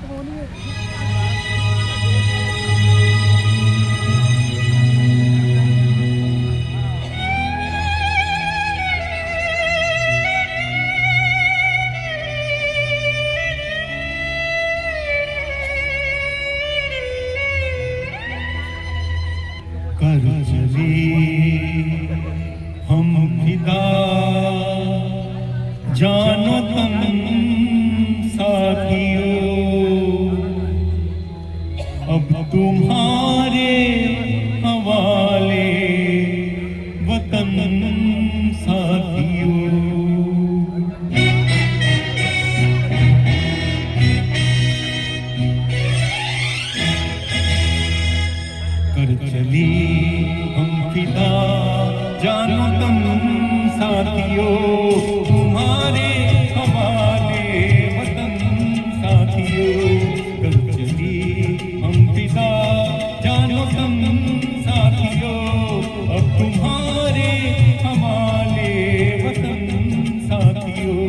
कर चले हम फिदा जानो तुम साथियों, अब तुम्हारे हवाले वतन साथियों। कर चली हम फिदा जानो तुम साथियों, तुम्हारे हवाले वतन साथियों। कर चली हम फिदा जानो तुम साथियों, अब तुम्हारे हवाले वतन साथियों।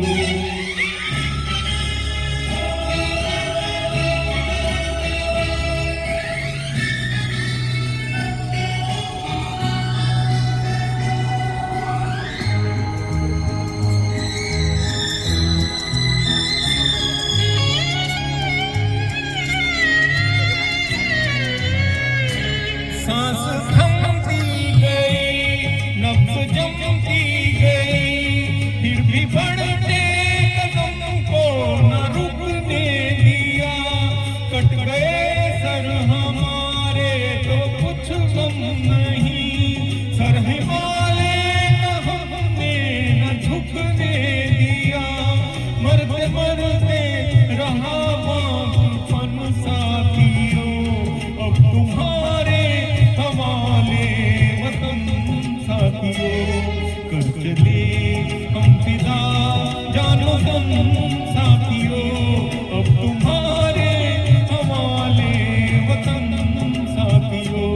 सांस थमती गई, नब्ज़ जमती गई, फिर भी बढ़ते कदम को न रुकने दिया। कट गए सर हमारे तो कुछ गम नहीं, सर हिमालय हमने न झुकने दिया। मरते मरते रहा बाँधपन साथियों, अब तुम्हारे हवाले वतन साथियों। कर चले हम फिदा जानो तुम साथियों, अब तुम्हारे हवाले वतन साथियों।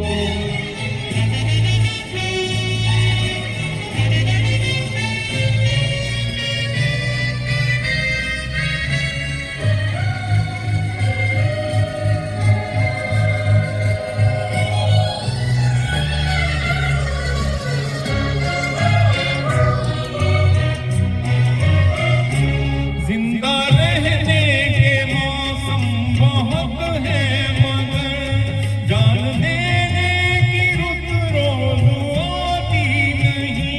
जिंदा रहने के मौसम बहुत है, मगर जान देने की रुत रोज आती नहीं।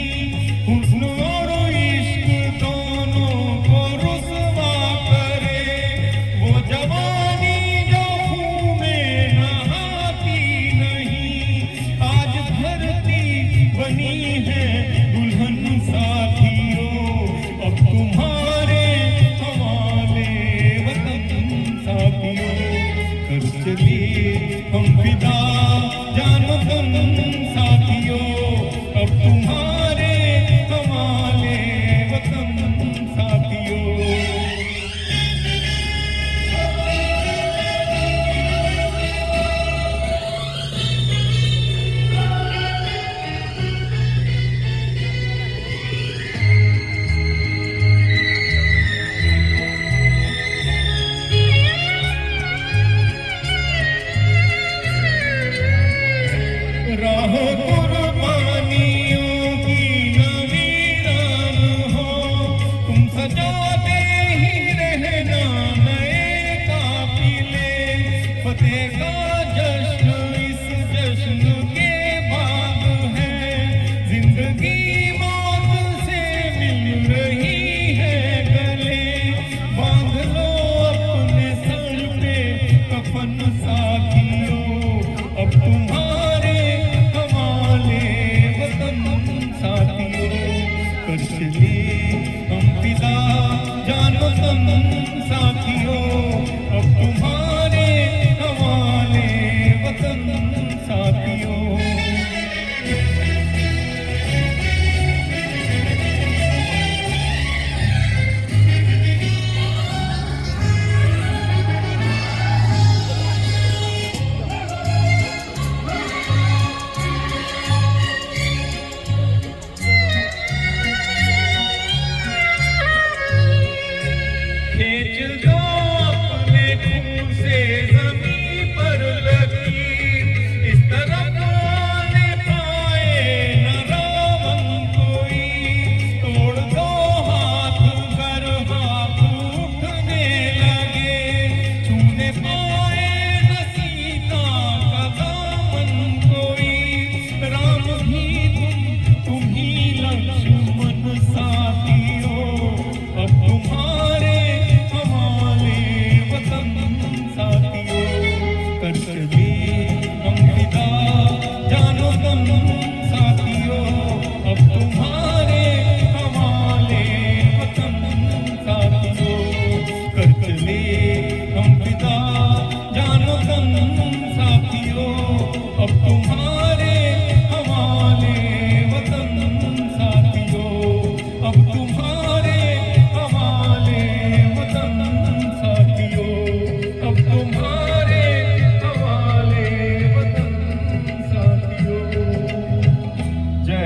हुस्न और इश्क दोनों को रुसवा करे वो जवानी जो खून में नहाती नहीं। आज धरती बनी है दुल्हन साथियों, अब तुम्हारे हवाले वतन साथियों। कर चली हम फिदा जानो तुम साथियों, अब तुम्हारे हवाले वतन साथियों। राह कुर्बानियों की नवीरान हो, तुम सजाते ही रहना नए काफिले। फतेह का जश्न इस जश्न के बाद है, जिंदगी मौत से मिल रही है गले। बांध लो अपने सर पे कफन साथियों, अब तुम्हारे हवाले वतन साथियों। कर चले हम फिदा जानो तुम साथियों, अब तुम्हारे हवाले वतन साथियों।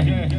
हिंद।